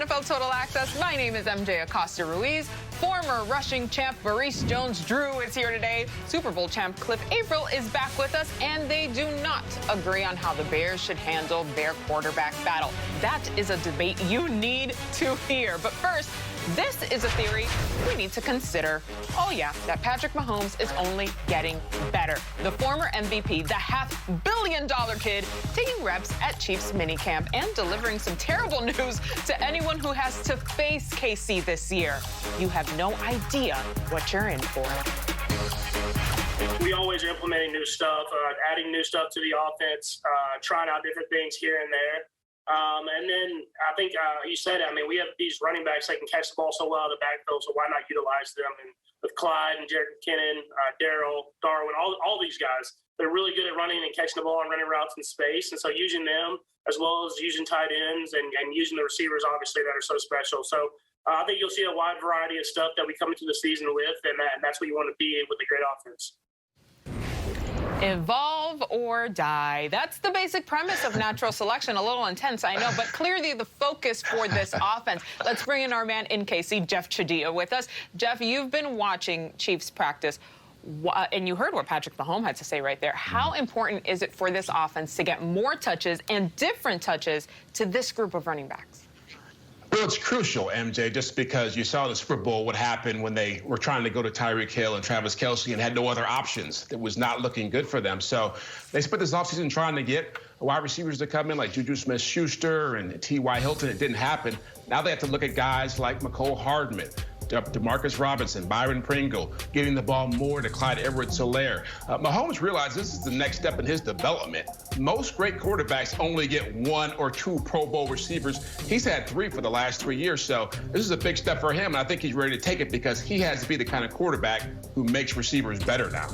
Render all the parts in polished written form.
NFL Total Access. My name is MJ Acosta-Ruiz. Former rushing champ Maurice Jones-Drew is here today. Super Bowl champ Cliff Averill is back with us, and they do not agree on how the Bears should handle their quarterback battle. That is a debate you need to hear. But first, this is a theory we need to consider. Oh, yeah, that Patrick Mahomes is only getting better. The former MVP, the $500 million kid, taking reps at Chiefs minicamp and delivering some terrible news to anyone who has to face KC this year. You have no idea what you're in for. We always are implementing new stuff, adding new stuff to the offense, trying out different things here and there. And then I think you said it. I mean, we have these running backs that can catch the ball so well in the backfield, so why not utilize them? And with Clyde and Jared McKinnon, Darryl, Darwin, all these guys, they're really good at running and catching the ball and running routes in space. And so using them as well as using tight ends and using the receivers, obviously, that are so special. So I think you'll see a wide variety of stuff that we come into the season with, and that's what you want to be with a great offense. Evolve or die. That's the basic premise of natural selection. A little intense, I know, but clearly the focus for this offense. Let's bring in our man in KC, Jeff Chadilla, with us. Jeff, you've been watching Chiefs practice, and you heard what Patrick Mahomes had to say right there. How important is it for this offense to get more touches and different touches to this group of running backs? Well, it's crucial, MJ, just because you saw the Super Bowl, what happened when they were trying to go to Tyreek Hill and Travis Kelce and had no other options. It was not looking good for them. So they spent this offseason trying to get wide receivers to come in like Juju Smith-Schuster and T.Y. Hilton. It didn't happen. Now they have to look at guys like Mecole Hardman, Demarcus Robinson, Byron Pringle, getting the ball more to Clyde Edwards-Helaire. Mahomes realized this is the next step in his development. Most great quarterbacks only get 1 or 2 Pro Bowl receivers. He's had 3 for the last 3 years, so this is a big step for him, and I think he's ready to take it because he has to be the kind of quarterback who makes receivers better now.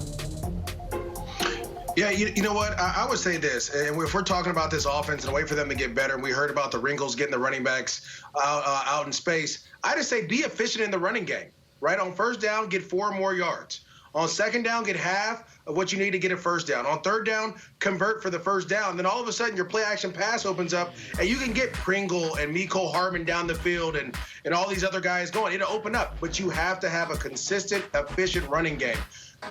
Yeah, you know what? I would say this, and if we're talking about this offense and a way for them to get better, and we heard about the wrinkles getting the running backs out in space, I just say be efficient in the running game, right? On first down, get 4 more yards. On second down, get half of what you need to get a first down. On third down, convert for the first down. Then all of a sudden, your play-action pass opens up, and you can get Pringle and Mecole Hardman down the field and all these other guys going. It'll open up, but you have to have a consistent, efficient running game.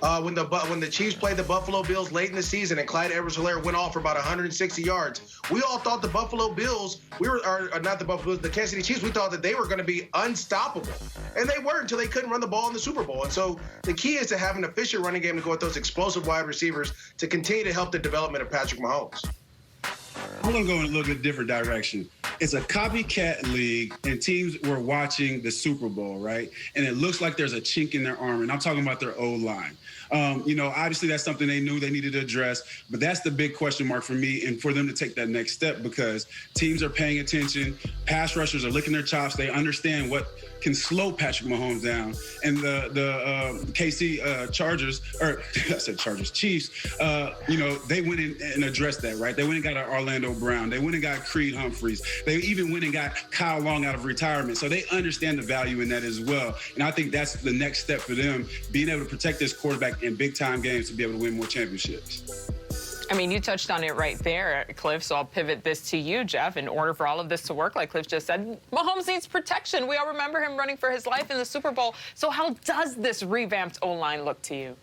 When the Chiefs played the Buffalo Bills late in the season and Clyde Edwards-Helaire went off for about 160 yards, we all thought the Buffalo Bills, not the Buffalo Bills, the Kansas City Chiefs, we thought that they were going to be unstoppable. And they weren't until they couldn't run the ball in the Super Bowl. And so the key is to have an efficient running game to go with those explosive wide receivers to continue to help the development of Patrick Mahomes. I'm going to go in a little bit different direction. It's a copycat league, and teams were watching the Super Bowl, right? And it looks like there's a chink in their armor, and I'm talking about their O-line. Obviously that's something they knew they needed to address, but that's the big question mark for me and for them to take that next step because teams are paying attention. Pass rushers are licking their chops. They understand what can slow Patrick Mahomes down. And the KC Chiefs, they went in and addressed that, right? They went and got an Orlando Brown. They went and got Creed Humphreys. They even went and got Kyle Long out of retirement. So they understand the value in that as well. And I think that's the next step for them, being able to protect this quarterback in big-time games to be able to win more championships. I mean, you touched on it right there, Cliff, so I'll pivot this to you, Jeff. In order for all of this to work, like Cliff just said, Mahomes needs protection. We all remember him running for his life in the Super Bowl. So how does this revamped O-line look to you?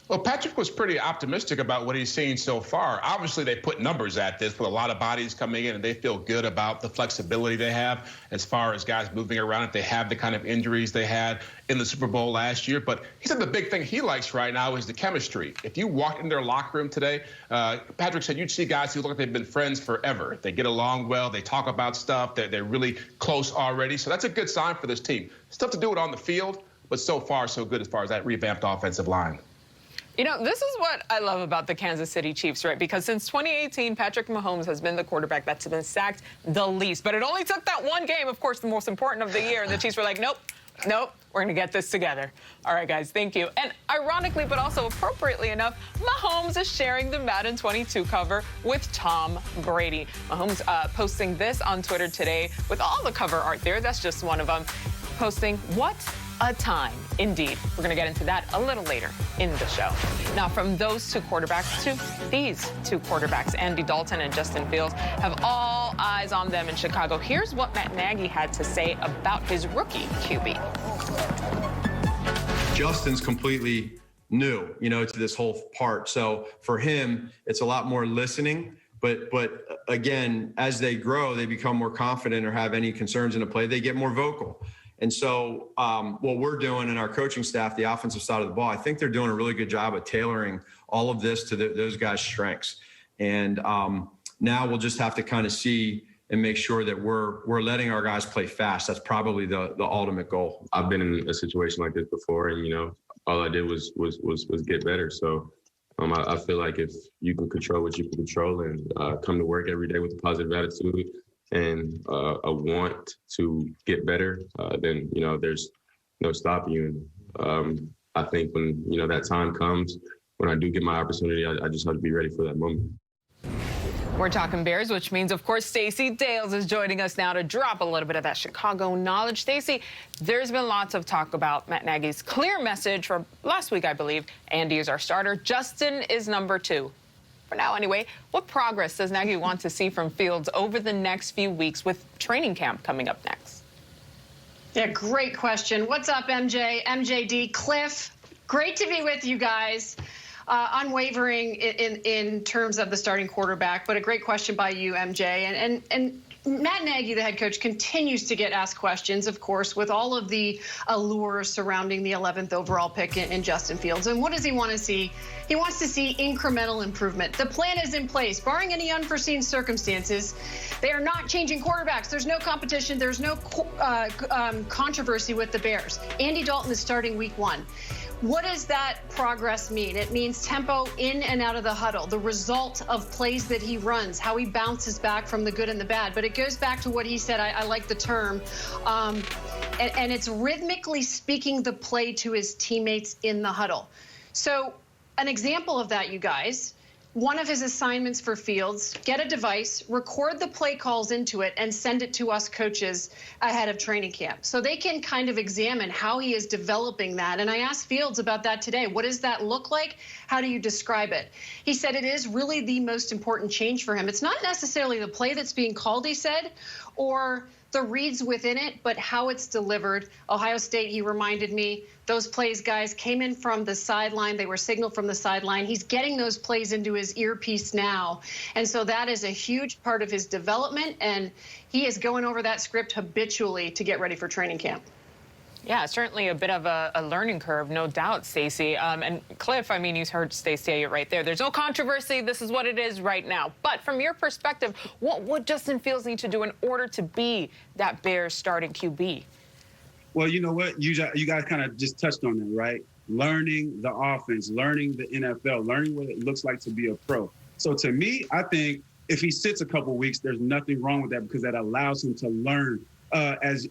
Well, Patrick was pretty optimistic about what he's seen so far. Obviously, they put numbers at this with a lot of bodies coming in, and they feel good about the flexibility they have as far as guys moving around if they have the kind of injuries they had in the Super Bowl last year. But he said the big thing he likes right now is the chemistry. If you walk in their locker room today, Patrick said you'd see guys who look like they've been friends forever. They get along well. They talk about stuff. They're really close already. So that's a good sign for this team. It's tough to do it on the field, but so far so good as far as that revamped offensive line. You know, this is what I love about the Kansas City Chiefs, right? Because since 2018, Patrick Mahomes has been the quarterback that's been sacked the least. But it only took that one game, of course, the most important of the year. And the Chiefs were like, nope, we're going to get this together. All right, guys, thank you. And ironically, but also appropriately enough, Mahomes is sharing the Madden 22 cover with Tom Brady. Mahomes posting this on Twitter today with all the cover art there. That's just one of them. Posting, what a time. Indeed. We're going to get into that a little later in the show. Now, from those two quarterbacks to these two quarterbacks, Andy Dalton and Justin Fields, have all eyes on them in Chicago. Here's what Matt Nagy had to say about his rookie QB. Justin's completely new, to this whole part. So for him, it's a lot more listening. But again, as they grow, they become more confident or have any concerns in the play, they get more vocal. And so what we're doing in our coaching staff, the offensive side of the ball, I think they're doing a really good job of tailoring all of this to those guys' strengths. And now we'll just have to kind of see and make sure that we're letting our guys play fast. That's probably the ultimate goal. I've been in a situation like this before, and all I did was get better. So I feel like if you can control what you can control and come to work every day with a positive attitude and a want to get better, then there's no stopping you. And I think when that time comes, when I do get my opportunity, I just have to be ready for that moment. We're talking Bears, which means, of course, Stacey Dales is joining us now to drop a little bit of that Chicago knowledge. Stacey, there's been lots of talk about Matt Nagy's clear message from last week, I believe. Andy is our starter. Justin is number 2. For now, anyway, what progress does Nagy want to see from Fields over the next few weeks with training camp coming up next? Yeah, great question. What's up, MJ, MJD, Cliff? Great to be with you guys. Unwavering in terms of the starting quarterback, but a great question by you, MJ. And Matt Nagy, the head coach, continues to get asked questions, of course, with all of the allure surrounding the 11th overall pick in Justin Fields. And what does he want to see? He wants to see incremental improvement. The plan is in place, barring any unforeseen circumstances. They are not changing quarterbacks. There's no competition. There's no controversy with the Bears. Andy Dalton is starting week 1. What does that progress mean? It means tempo in and out of the huddle, the result of plays that he runs, how he bounces back from the good and the bad. But it goes back to what he said. I like the term. And it's rhythmically speaking the play to his teammates in the huddle. So an example of that, you guys, one of his assignments for Fields, get a device, record the play calls into it, and send it to us coaches ahead of training camp. So they can kind of examine how he is developing that. And I asked Fields about that today. What does that look like? How do you describe it? He said it is really the most important change for him. It's not necessarily the play that's being called, he said, or the reads within it, but how it's delivered. Ohio State, he reminded me, those plays, guys, came in from the sideline. They were signaled from the sideline. He's getting those plays into his earpiece now. And so that is a huge part of his development, and he is going over that script habitually to get ready for training camp. Yeah, certainly a bit of a learning curve, no doubt, Stacey. And Cliff, I mean, you heard Stacey say it right there. There's no controversy. This is what it is right now. But from your perspective, what would Justin Fields need to do in order to be that Bears starting QB? Well, you know what? You guys kind of just touched on that, right? Learning the offense, learning the NFL, learning what it looks like to be a pro. So to me, I think if he sits a couple of weeks, there's nothing wrong with that because that allows him to learn. As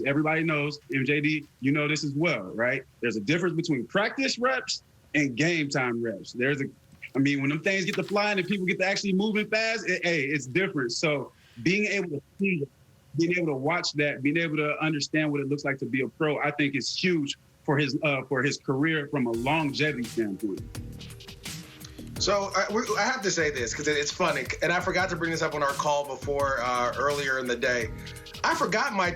everybody knows, MJD, you know this as well, right? There's a difference between practice reps and game time reps. When them things get to flying and people get to actually moving fast, it's different. So being able to see, being able to watch that, being able to understand what it looks like to be a pro, I think is huge for his career from a longevity standpoint. So I have to say this because it's funny, and I forgot to bring this up on our call before earlier in the day. I forgot my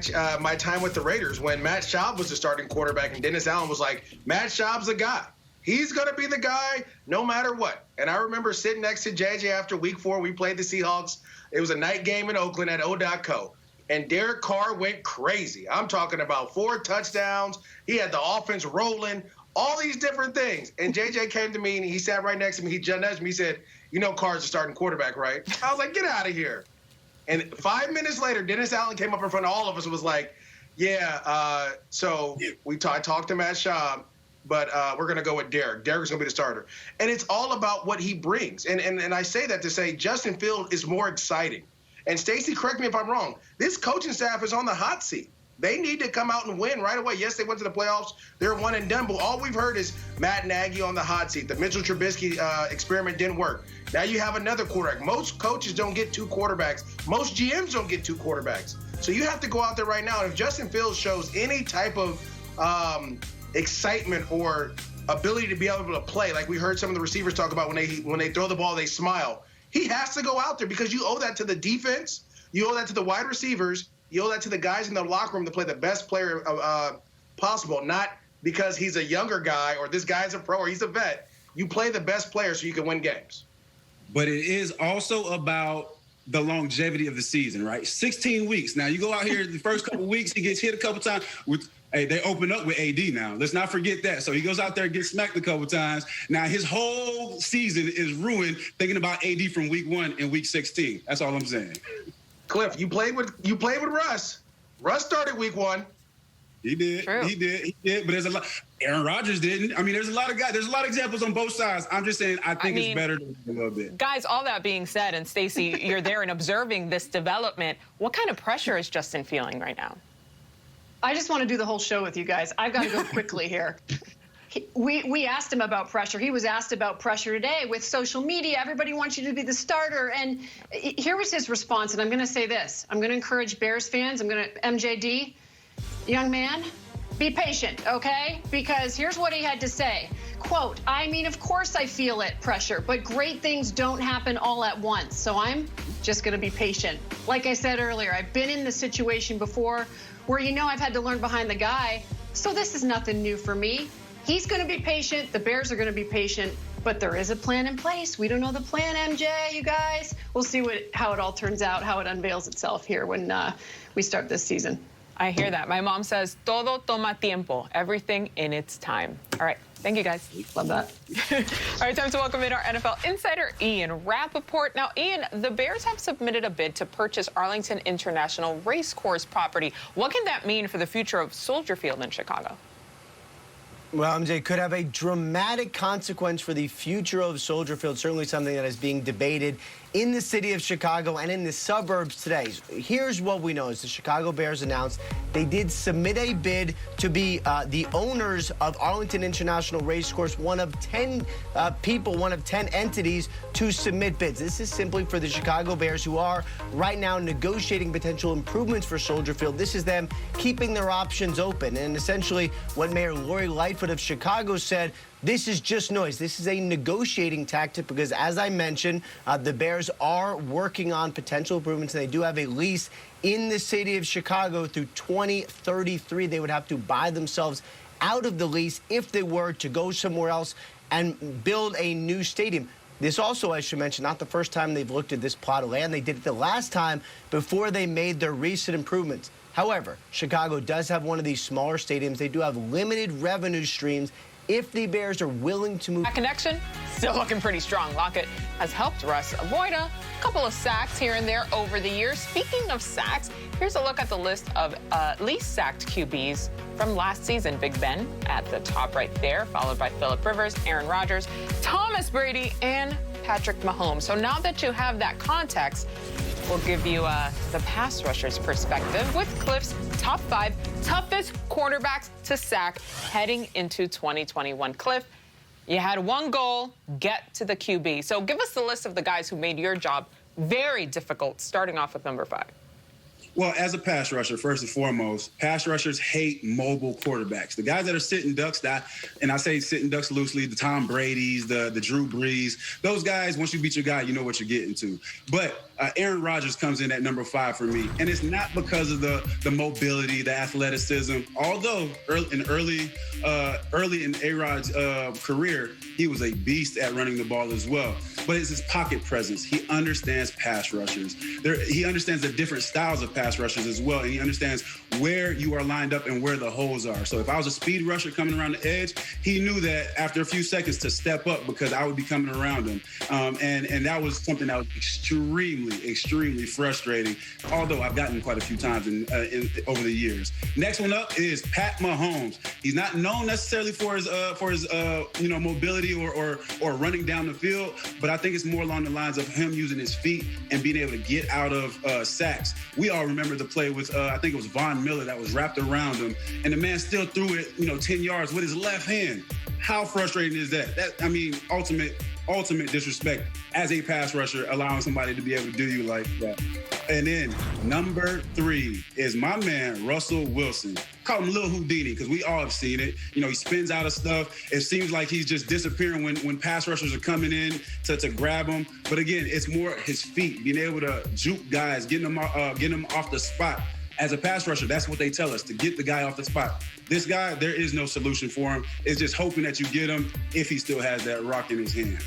time with the Raiders when Matt Schaub was the starting quarterback and Dennis Allen was like, Matt Schaub's the guy. He's going to be the guy no matter what. And I remember sitting next to JJ after week 4. We played the Seahawks. It was a night game in Oakland at O.co. And Derek Carr went crazy. I'm talking about 4 touchdowns. He had the offense rolling, all these different things. And JJ came to me and he sat right next to me. He just nudged me. He said, you know Carr's the starting quarterback, right? I was like, get out of here. And 5 minutes later, Dennis Allen came up in front of all of us and was like, yeah, so I talked to Matt Schaub, but we're going to go with Derek. Derek's going to be the starter. And it's all about what he brings. And I say that to say Justin Fields is more exciting. And Stacey, correct me if I'm wrong, this coaching staff is on the hot seat. They need to come out and win right away. Yes, they went to the playoffs. They're one and done. But all we've heard is Matt Nagy on the hot seat. The Mitchell Trubisky experiment didn't work. Now you have another quarterback. Most coaches don't get 2 quarterbacks. Most GMs don't get 2 quarterbacks. So you have to go out there right now. And if Justin Fields shows any type of excitement or ability to be able to play. Like we heard some of the receivers talk about when they throw the ball, they smile. He has to go out there because you owe that to the defense. You owe that to the wide receivers. You owe that to the guys in the locker room to play the best player possible, not because he's a younger guy or this guy's a pro or he's a vet. You play the best player so you can win games. But it is also about the longevity of the season, right? 16 weeks. Now, you go out here the first couple weeks, he gets hit a couple times. They open up with AD now. Let's not forget that. So he goes out there and gets smacked a couple times. Now, his whole season is ruined thinking about AD from week 1 and week 16. That's all I'm saying. Cliff, you played with Russ. Russ started week 1. He did. True. He did. But there's a lot. Aaron Rodgers didn't. I mean, there's a lot of guys. There's a lot of examples on both sides. I'm just saying, I think it's better than a little bit. Guys, all that being said, and Stacey, you're there and observing this development. What kind of pressure is Justin feeling right now? I just want to do the whole show with you guys. I've got to go quickly here. We asked him about pressure. He was asked about pressure today with social media. Everybody wants you to be the starter. And here was his response. And I'm going to say this. I'm going to encourage Bears fans. MJD, young man, be patient, okay? Because here's what he had to say. Quote, I mean, of course I feel it, pressure, but great things don't happen all at once. So I'm just going to be patient. Like I said earlier, I've been in this situation before where, I've had to learn behind the guy. So this is nothing new for me. He's going to be patient. The Bears are going to be patient. But there is a plan in place. We don't know the plan, MJ, you guys. We'll see how it all turns out, how it unveils itself here when we start this season. I hear that. My mom says, todo toma tiempo, everything in its time. All right. Thank you, guys. Love that. All right, time to welcome in our NFL insider, Ian Rappaport. Now, Ian, the Bears have submitted a bid to purchase Arlington International Racecourse property. What can that mean for the future of Soldier Field in Chicago? Well, MJ, could have a dramatic consequence for the future of Soldier Field, certainly something that is being debated in the city of Chicago and in the suburbs today. Here's what we know is the Chicago Bears announced they did submit a bid to be the owners of Arlington International Racecourse, one of 10 people, one of 10 entities to submit bids. This is simply for the Chicago Bears, who are right now negotiating potential improvements for Soldier Field. This is them keeping their options open. And essentially what Mayor Lori Lightfoot of Chicago said, this is just noise. This is a negotiating tactic because, as I mentioned, the Bears are working on potential improvements, and they do have a lease in the city of Chicago through 2033. They would have to buy themselves out of the lease if they were to go somewhere else and build a new stadium. This also, I should mention, not the first time they've looked at this plot of land. They did it the last time before they made their recent improvements. However, Chicago does have one of these smaller stadiums. They do have limited revenue streams. If the Bears are willing to move... That connection still looking pretty strong. Lockett has helped Russ avoid a couple of sacks here and there over the years. Speaking of sacks, here's a look at the list of least sacked QBs from last season. Big Ben at the top right there, followed by Phillip Rivers, Aaron Rodgers, Thomas Brady, and Patrick Mahomes. So now that you have that context, we'll give you the pass rushers perspective with Cliff's top 5 toughest quarterbacks to sack heading into 2021. Cliff, you had one goal, get to the QB. So give us the list of the guys who made your job very difficult, starting off with number 5. Well, as a pass rusher, first and foremost, pass rushers hate mobile quarterbacks. The guys that are sitting ducks, and I say sitting ducks loosely, the Tom Brady's, the Drew Brees, those guys, once you beat your guy, you know what you're getting to. But Aaron Rodgers comes in at number 5 for me. And it's not because of the mobility, the athleticism, although early in A-Rod's career, he was a beast at running the ball as well. But it's his pocket presence. He understands pass rushers. He understands the different styles of pass rushers as well. And he understands where you are lined up and where the holes are. So if I was a speed rusher coming around the edge, he knew that after a few seconds to step up because I would be coming around him. And that was something that was extremely frustrating, although I've gotten quite a few times over the years. Next one up is Pat Mahomes. He's not known necessarily for his mobility or running down the field, but I think it's more along the lines of him using his feet and being able to get out of sacks. We all remember the play with I think it was Von Miller that was wrapped around him, and the man still threw it 10 yards with his left hand. How frustrating is that? Ultimate disrespect as a pass rusher, allowing somebody to be able to do you like that. And then number 3 is my man, Russell Wilson. call him Lil Houdini because we all have seen it. You know, he spins out of stuff. It seems like he's just disappearing when pass rushers are coming in to grab him. But again, it's more his feet, being able to juke guys, getting them off the spot. As a pass rusher, that's what they tell us, to get the guy off the spot. This guy, there is no solution for him. It's just hoping that you get him if he still has that rock in his hand.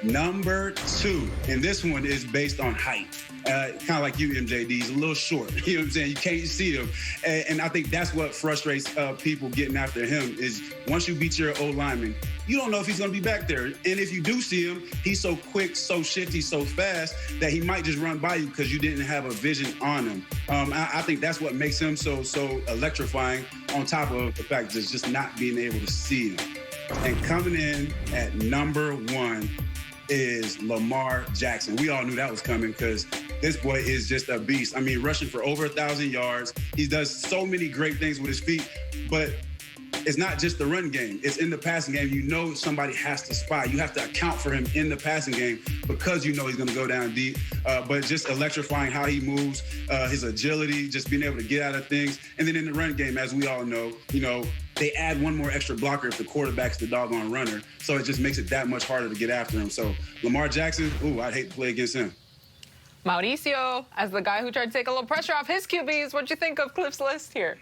Number 2, and this one is based on height. Kind of like you, MJD. He's a little short. You know what I'm saying? You can't see him. And I think that's what frustrates people getting after him is once you beat your O-lineman, you don't know if he's going to be back there. And if you do see him, he's so quick, so shifty, so fast that he might just run by you because you didn't have a vision on him. I think that's what makes him so electrifying, on top of the fact that just not being able to see him. And coming in at number 1 is Lamar Jackson. We all knew that was coming because this boy is just a beast. I mean, rushing for over 1,000 yards. He does so many great things with his feet, but it's not just the run game. It's in the passing game. You know somebody has to spy. You have to account for him in the passing game because you know he's going to go down deep. But just electrifying how he moves, his agility, just being able to get out of things. And then in the run game, as we all know, they add one more extra blocker if the quarterback's the doggone runner. So it just makes it that much harder to get after him. So Lamar Jackson, I'd hate to play against him. Mauricio, as the guy who tried to take a little pressure off his QBs, what'd you think of Cliff's list here?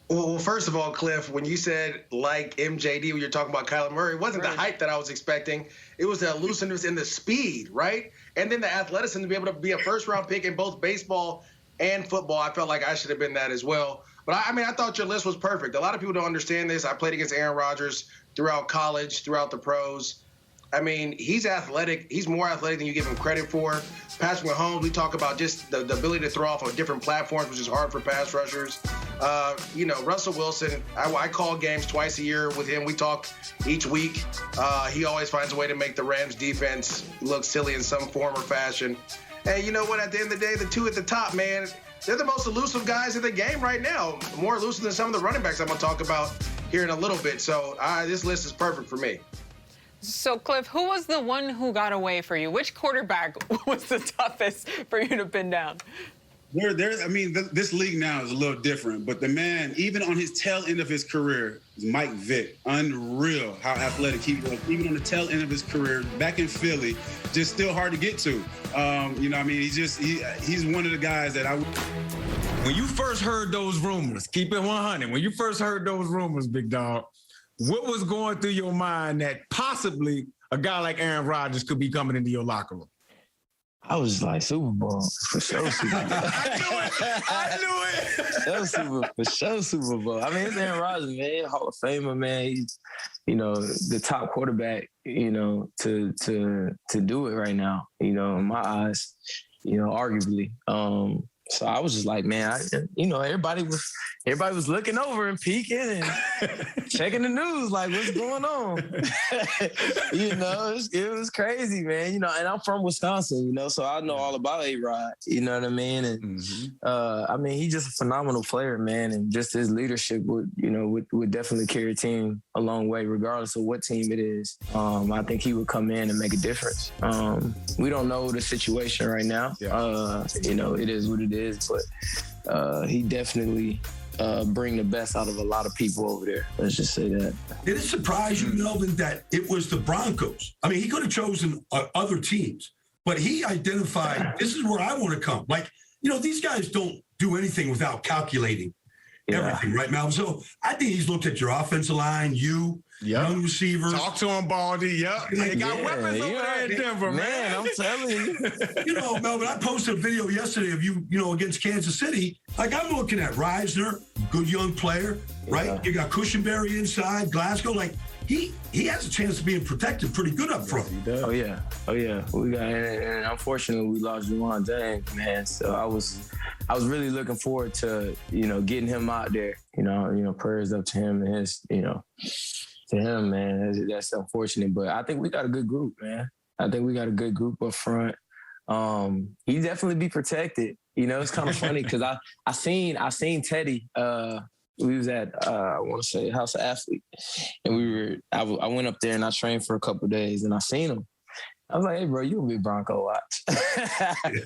Well, first of all, Cliff, when you said like MJD, when you're talking about Kyler Murray, it wasn't the height that I was expecting. It was the elusiveness and the speed, right? And then the athleticism to be able to be a first-round pick in both baseball and football. I felt like I should have been that as well. But I thought your list was perfect. A lot of people don't understand this. I played against Aaron Rodgers throughout college, throughout the pros. I mean, he's athletic. He's more athletic than you give him credit for. Patrick Mahomes, we talk about just the ability to throw off on different platforms, which is hard for pass rushers. Russell Wilson, I call games twice a year with him. We talk each week. He always finds a way to make the Rams defense look silly in some form or fashion. And you know what? At the end of the day, the two at the top, man, they're the most elusive guys in the game right now. More elusive than some of the running backs I'm going to talk about here in a little bit. So this list is perfect for me. So, Cliff, who was the one who got away for you? Which quarterback was the toughest for you to pin down? This league now is a little different, but the man, even on his tail end of his career, is Mike Vick. Unreal how athletic he was. Even on the tail end of his career, back in Philly, just still hard to get to. He's one of the guys that When you first heard those rumors, keep it 100. When you first heard those rumors, big dog, what was going through your mind that possibly a guy like Aaron Rodgers could be coming into your locker room? I was like, Super Bowl, for sure Super Bowl. I knew it. For sure Super Bowl. I mean, it's Aaron Rodgers, man, Hall of Famer, man. He's, the top quarterback, to do it right now, in my eyes, arguably. So I was just like, man, everybody was looking over and peeking and checking the news, like, what's going on? It was crazy, man. And I'm from Wisconsin, so I know all about A-Rod, you know what I mean? And he's just a phenomenal player, man, and just his leadership would definitely carry a team a long way, regardless of what team it is. I think he would come in and make a difference. We don't know the situation right now. Yeah. It is what it is, but he definitely bring the best out of a lot of people over there. Let's just say that. Did it surprise you, Melvin, that it was the Broncos? I mean, he could have chosen other teams, but he identified, this is where I want to come. Like, these guys don't do anything without calculating everything, right, Melvin? So I think he's looked at your offensive line, young receivers. Talk to him, Baldy. Yep. They got weapons over there in Denver, man. I'm telling you. Melvin, I posted a video yesterday of you, against Kansas City. Like, I'm looking at Reisner, good young player, right? Yeah. You got Cushenberry inside, Glasgow. Like, he has a chance of being protected pretty good up front. Oh, yeah. We got, and unfortunately, we lost Juwan James, man. So I was really looking forward to, getting him out there. Prayers up to him and his, to him, man. That's unfortunate, but I think we got a good group, man. I think we got a good group up front. He definitely be protected. It's kind of funny because I seen Teddy. We was at I want to say House of Athlete, and I went up there and I trained for a couple of days, and I seen him, I was like, hey, bro, you gonna be a Bronco watch.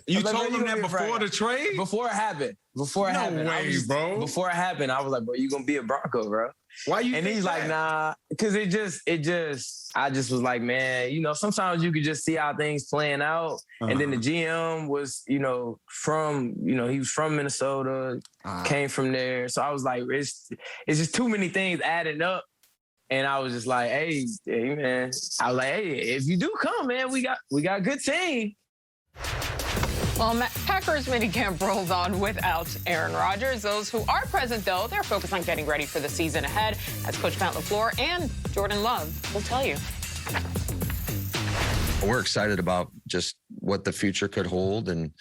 You told him that before the trade? Before it happened. Before it happened. No way, bro. Before it happened, I was like, bro, you gonna be a Bronco, bro. Why you? And he's like, nah, because I just was like, man, sometimes you could just see how things playing out. And then the GM was, he was from Minnesota, came from there. So I was like, it's just too many things adding up. And I was just like, hey, man. I was like, hey, if you do come, man, we got a good team. Well, Packers minicamp rolls on without Aaron Rodgers. Those who are present, though, they're focused on getting ready for the season ahead, as Coach Matt LaFleur and Jordan Love will tell you. We're excited about just what the future could hold. And,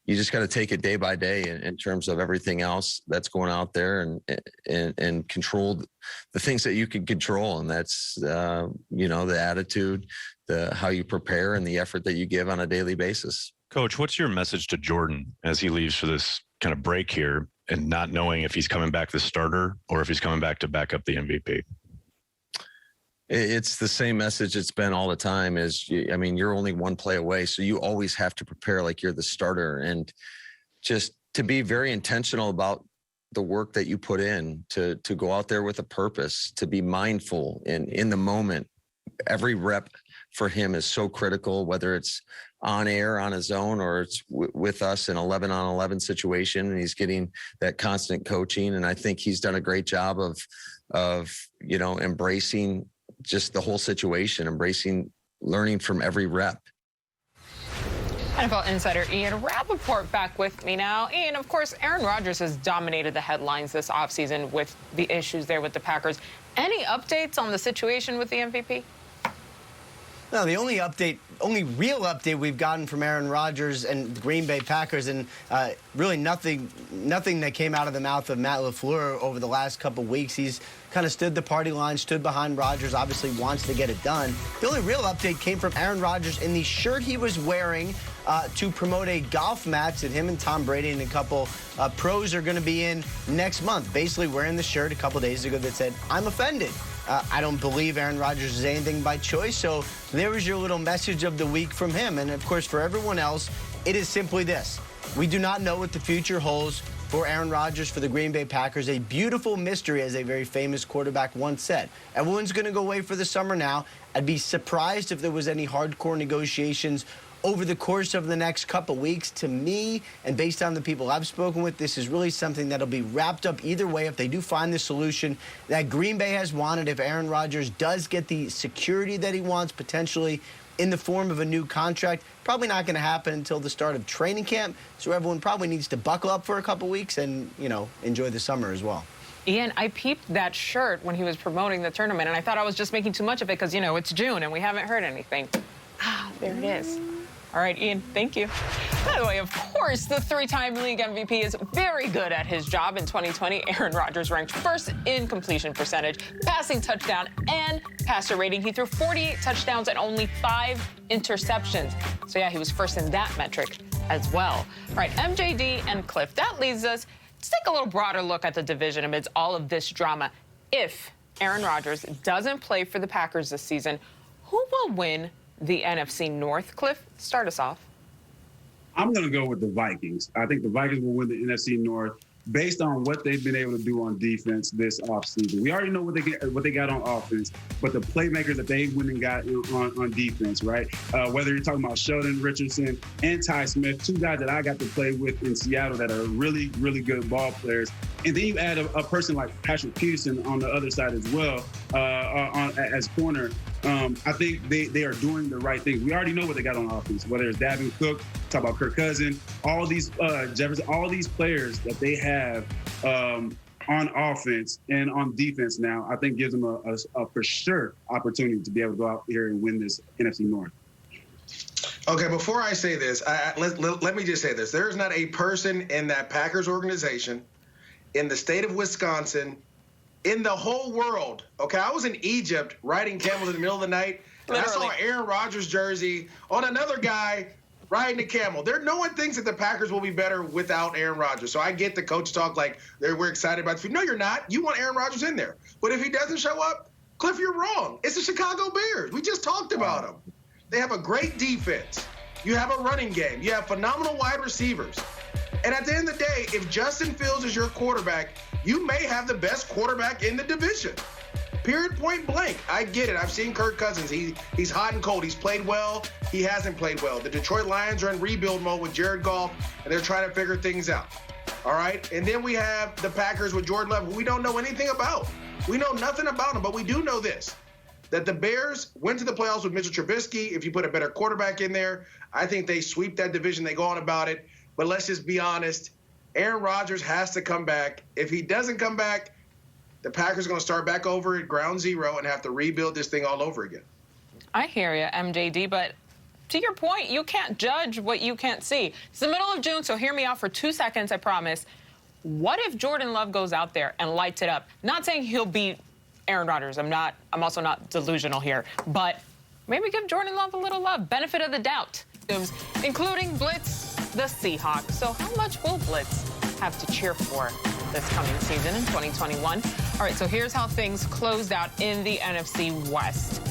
you just got to take it day by day in terms of everything else that's going out there and control the things that you can control. And that's, the attitude, how you prepare and the effort that you give on a daily basis. Coach, what's your message to Jordan as he leaves for this kind of break here and not knowing if he's coming back the starter or if he's coming back to back up the MVP? It's the same message it's been all the time you're only one play away. So you always have to prepare like you're the starter, and just to be very intentional about the work that you put in to go out there with a purpose, to be mindful and in the moment. Every rep for him is so critical, whether it's on air on his own or it's with us in 11-on-11 situation. And he's getting that constant coaching. And I think he's done a great job of embracing just the whole situation, learning from every rep. NFL insider Ian Rappaport back with me now. Ian, of course, Aaron Rodgers has dominated the headlines this offseason with the issues there with the Packers. Any updates on the situation with the MVP? No, the only real update we've gotten from Aaron Rodgers and the Green Bay Packers, and really nothing that came out of the mouth of Matt LaFleur over the last couple weeks. He's kind of stood the party line, stood behind Rodgers, obviously wants to get it done. The only real update came from Aaron Rodgers in the shirt he was wearing to promote a golf match that him and Tom Brady and a couple pros are going to be in next month. Basically wearing the shirt a couple days ago that said, "I'm offended." I don't believe Aaron Rodgers is anything by choice, so there was your little message of the week from him. And, of course, for everyone else, it is simply this. We do not know what the future holds for Aaron Rodgers, for the Green Bay Packers. A beautiful mystery, as a very famous quarterback once said. Everyone's going to go away for the summer now. I'd be surprised if there was any hardcore negotiations over the course of the next couple weeks. To me, and based on the people I've spoken with, this is really something that'll be wrapped up either way if they do find the solution that Green Bay has wanted. If Aaron Rodgers does get the security that he wants, potentially in the form of a new contract, probably not going to happen until the start of training camp. So everyone probably needs to buckle up for a couple weeks and, enjoy the summer as well. Ian, I peeped that shirt when he was promoting the tournament, and I thought I was just making too much of it because, it's June and we haven't heard anything. There it is. All right, Ian, thank you. By the way, of course, the three-time league MVP is very good at his job. In 2020, Aaron Rodgers ranked first in completion percentage, passing touchdown, and passer rating. He threw 48 touchdowns and only 5 interceptions. So, yeah, he was first in that metric as well. All right, MJD and Cliff, that leads us to take a little broader look at the division amidst all of this drama. If Aaron Rodgers doesn't play for the Packers this season, who will win the NFC North? Cliff, start us off. I'm going to go with the Vikings. I think the Vikings will win the NFC North based on what they've been able to do on defense this offseason. We already know what they got on offense, but the playmakers that they went and got on defense, right? Whether you're talking about Sheldon Richardson and Ty Smith, two guys that I got to play with in Seattle that are really, really good ball players. And then you add a person like Patrick Peterson on the other side as well, as corner. I think they are doing the right thing. We already know what they got on offense, whether it's Dalvin Cook, talk about Kirk Cousins, all these Jefferson, all these players that they have on offense and on defense now, I think gives them a for sure opportunity to be able to go out here and win this NFC North. Okay, before I say this, let me just say this. There is not a person in that Packers organization, in the state of Wisconsin, in the whole world. Okay, I was in Egypt riding camels in the middle of the night, and I saw an Aaron Rodgers jersey on another guy riding a camel. No one thinks that the Packers will be better without Aaron Rodgers. So I get the coach talk like we're excited about the future. No, you're not. You want Aaron Rodgers in there. But if he doesn't show up, Cliff, you're wrong. It's the Chicago Bears. We just talked about them. They have a great defense. You have a running game. You have phenomenal wide receivers. And at the end of the day, if Justin Fields is your quarterback, you may have the best quarterback in the division. Period, point blank. I get it. I've seen Kirk Cousins. He's hot and cold. He's played well. He hasn't played well. The Detroit Lions are in rebuild mode with Jared Goff, and they're trying to figure things out. All right? And then we have the Packers with Jordan Love, who we don't know anything about. We know nothing about him, but we do know this, that the Bears went to the playoffs with Mitchell Trubisky. If you put a better quarterback in there, I think they sweep that division. They go on about it. But let's just be honest. Aaron Rodgers has to come back. If he doesn't come back, the Packers are going to start back over at ground zero and have to rebuild this thing all over again. I hear you, MJD, but to your point, you can't judge what you can't see. It's the middle of June, so hear me out for 2 seconds, I promise. What if Jordan Love goes out there and lights it up? Not saying he'll beat Aaron Rodgers. I'm also not delusional here, but maybe give Jordan Love a little love, benefit of the doubt, including Blitz, the Seahawks. So how much will Blitz have to cheer for this coming season in 2021? All right, so here's how things closed out in the NFC West.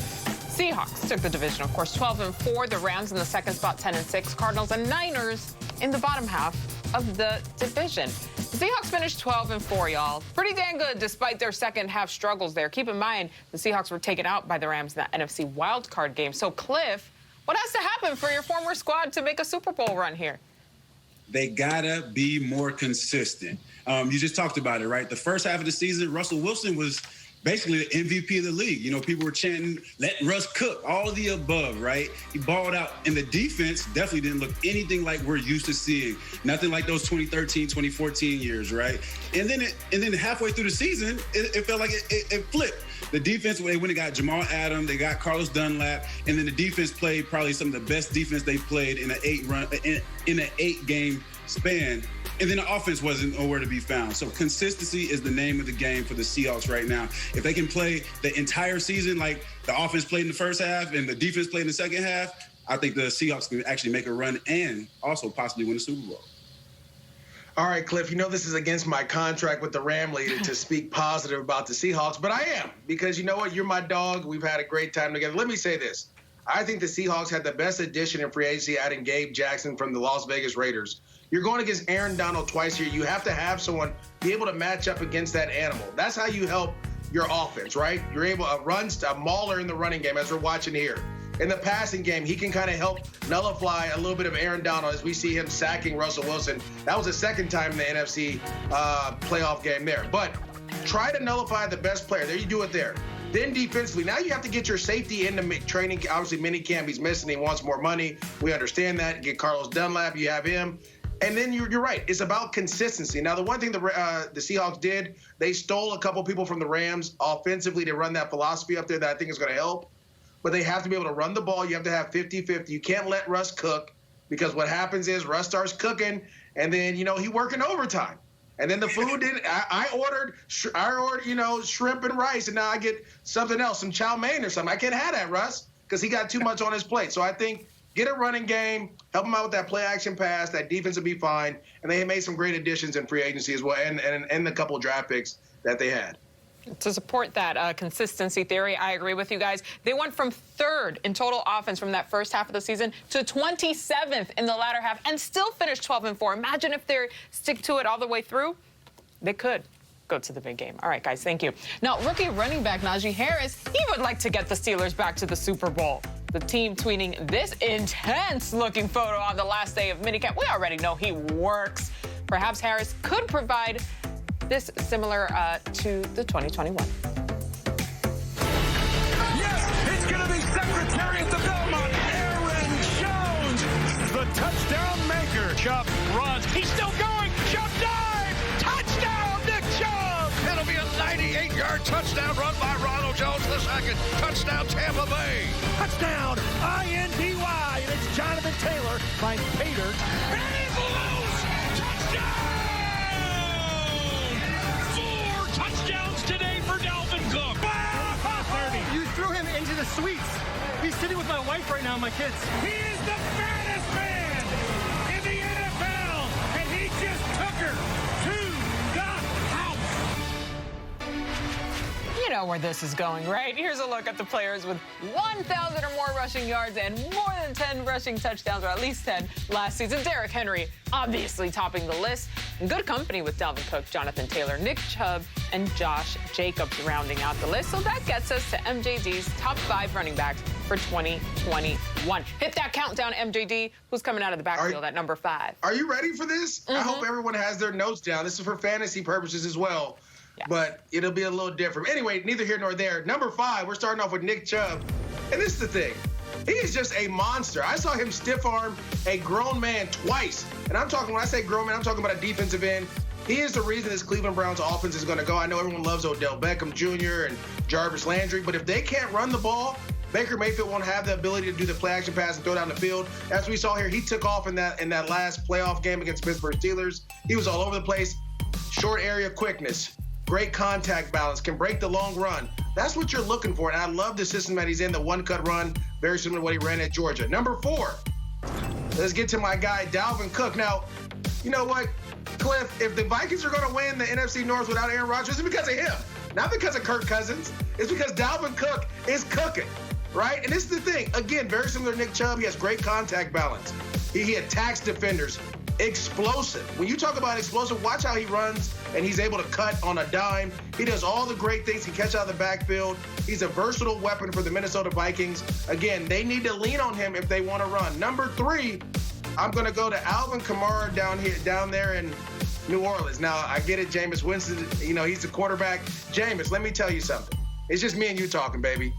Seahawks took the division, of course, 12-4. The Rams in the second spot, 10-6. Cardinals and Niners in the bottom half of the division. The Seahawks finished 12-4, y'all. Pretty dang good despite their second half struggles there. Keep in mind, the Seahawks were taken out by the Rams in the NFC wildcard game. So, Cliff, what has to happen for your former squad to make a Super Bowl run here? They gotta be more consistent. You just talked about it, right? The first half of the season, Russell Wilson was basically the MVP of the league. You know, people were chanting, let Russ cook, all of the above, right? He balled out, and the defense definitely didn't look anything like we're used to seeing. Nothing like those 2013, 2014 years, right? And then halfway through the season, it felt like it flipped. The defense, they went and got Jamal Adams, they got Carlos Dunlap, and then the defense played probably some of the best defense they played in an 8-game span. And then the offense wasn't nowhere to be found. So consistency is the name of the game for the Seahawks right now. If they can play the entire season like the offense played in the first half and the defense played in the second half, I think the Seahawks can actually make a run and also possibly win the Super Bowl. All right, Cliff, you know this is against my contract with the Ram leader to speak positive about the Seahawks, but I am, because you know what? You're my dog. We've had a great time together. Let me say this. I think the Seahawks had the best addition in free agency, adding Gabe Jackson from the Las Vegas Raiders. You're going against Aaron Donald twice here. You have to have someone be able to match up against that animal. That's how you help your offense, right? You're able to a mauler in the running game, as we're watching here. In the passing game, he can kind of help nullify a little bit of Aaron Donald as we see him sacking Russell Wilson. That was the second time in the NFC playoff game there. But try to nullify the best player. There you do it there. Then defensively, now you have to get your safety into training. Obviously, minicamp, he's missing. He wants more money. We understand that. Get Carlos Dunlap. You have him. And then you're right. It's about consistency. Now, the one thing the Seahawks did, they stole a couple people from the Rams offensively to run that philosophy up there that I think is going to help. But they have to be able to run the ball. You have to have 50-50. You can't let Russ cook, because what happens is Russ starts cooking, and then, you know, he working overtime. And then the food didn't. I ordered, you know, shrimp and rice, and now I get something else, some chow mein or something. I can't have that, Russ, because he got too much on his plate. So I think get a running game, help him out with that play action pass. That defense will be fine. And they made some great additions in free agency as well, and the couple of draft picks that they had. To support that consistency theory, I agree with you guys. They went from 3rd in total offense from that first half of the season to 27th in the latter half and still finished 12-4. Imagine if they stick to it all the way through. They could go to the big game. All right, guys, thank you. Now, rookie running back Najee Harris, he would like to get the Steelers back to the Super Bowl. The team tweeting this intense-looking photo on the last day of minicamp. We already know he works. Perhaps Harris could provide this similar to the 2021. Yes, it's going to be Secretary at the Belmont, Aaron Jones, the touchdown maker. Chubb runs. He's still going. Chubb dive. Touchdown, Nick Chubb. It'll be a 98-yard touchdown run by Ronald Jones II. Touchdown, Tampa Bay. Touchdown, INDY. And it's Jonathan Taylor finds Pater. And he blows. Touchdown. Today for Dalvin Cook. You threw him into the suites. He's sitting with my wife right now and my kids. He is the fattest man in the NFL, and he just took her to the house. You know where this is going, right? Here's a look at the players with 1,000 or more rushing yards and more than 10 rushing touchdowns, or at least 10 last season. Derrick Henry, obviously topping the list. In good company with Dalvin Cook, Jonathan Taylor, Nick Chubb, and Josh Jacobs rounding out the list. So that gets us to MJD's top 5 running backs for 2021. Hit that countdown, MJD. Who's coming out of the backfield at number 5? Are you ready for this? I hope everyone has their notes down. This is for fantasy purposes as well. Yeah. But it'll be a little different. Anyway, neither here nor there. Number 5, we're starting off with Nick Chubb. And this is the thing. He is just a monster. I saw him stiff arm a grown man twice. And I'm talking, when I say grown man, I'm talking about a defensive end. He is the reason this Cleveland Browns offense is going to go. I know everyone loves Odell Beckham Jr. and Jarvis Landry, but if they can't run the ball, Baker Mayfield won't have the ability to do the play action pass and throw down the field. As we saw here, he took off in that last playoff game against Pittsburgh Steelers. He was all over the place. Short area quickness. Great contact balance, can break the long run. That's what you're looking for, and I love the system that he's in, the one-cut run, very similar to what he ran at Georgia. Number 4, let's get to my guy, Dalvin Cook. Now, you know what, Cliff, if the Vikings are going to win the NFC North without Aaron Rodgers, it's because of him, not because of Kirk Cousins. It's because Dalvin Cook is cooking, right? And this is the thing. Again, very similar to Nick Chubb, he has great contact balance. He attacks defenders. Explosive. When you talk about explosive, watch how he runs and he's able to cut on a dime. He does all the great things. He catch out of the backfield. He's a versatile weapon for the Minnesota Vikings. Again, they need to lean on him if they want to run. Number 3, I'm going to go to Alvin Kamara down there in New Orleans. Now, I get it, Jameis Winston, he's the quarterback. Jameis, let me tell you something. It's just me and you talking, baby.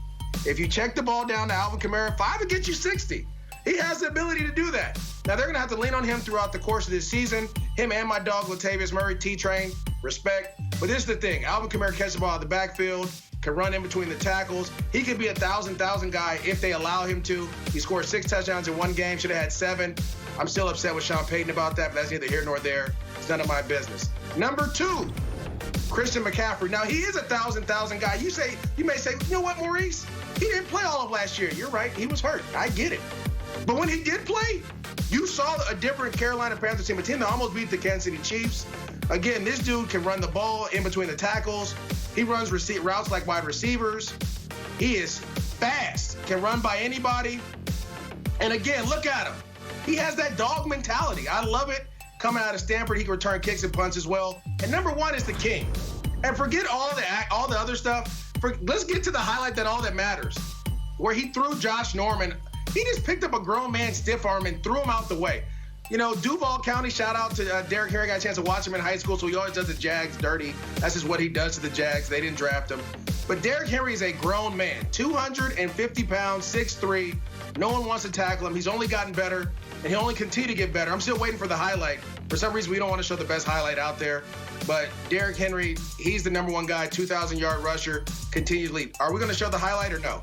If you check the ball down to Alvin Kamara, 5 will get you 60. He has the ability to do that. Now, they're going to have to lean on him throughout the course of this season. Him and my dog, Latavius Murray, T-Train, respect. But this is the thing. Alvin Kamara catches the ball out of the backfield, can run in between the tackles. He could be a 1,000 guy if they allow him to. He scored 6 touchdowns in one game, should have had 7. I'm still upset with Sean Payton about that, but that's neither here nor there. It's none of my business. Number 2, Christian McCaffrey. Now, he is a 1,000 guy. You may say, you know what, Maurice? He didn't play all of last year. You're right. He was hurt. I get it. But when he did play, you saw a different Carolina Panthers team, a team that almost beat the Kansas City Chiefs. Again, this dude can run the ball in between the tackles. He runs routes like wide receivers. He is fast, can run by anybody. And again, look at him. He has that dog mentality. I love it. Coming out of Stanford, he can return kicks and punts as well. And number 1 is the king. And forget all the other stuff. Let's get to the highlight that all that matters, where he threw Josh Norman. He just picked up a grown man stiff arm and threw him out the way. Duval County, shout out to Derrick Henry. Got a chance to watch him in high school, so he always does the Jags dirty. That's just what he does to the Jags. They didn't draft him. But Derrick Henry is a grown man, 250 pounds, 6'3". No one wants to tackle him. He's only gotten better, and he'll only continue to get better. I'm still waiting for the highlight. For some reason, we don't want to show the best highlight out there. But Derrick Henry, he's the number 1 guy, 2,000-yard rusher, continues to lead. Are we going to show the highlight or no?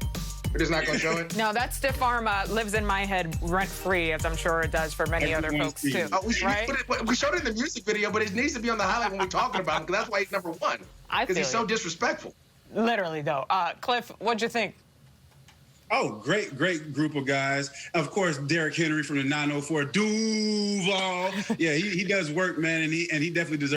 We're just not going to show it? No, that stiff arm lives in my head rent-free, as I'm sure it does for many other folks, too. We showed it in the music video, but it needs to be on the highlight when we're talking about him, because that's why he's number 1. Because he's so disrespectful. Literally, though. Cliff, what'd you think? Oh, great group of guys. Of course, Derrick Henry from the 904 Duval. Yeah, he does work, man, and he definitely deserves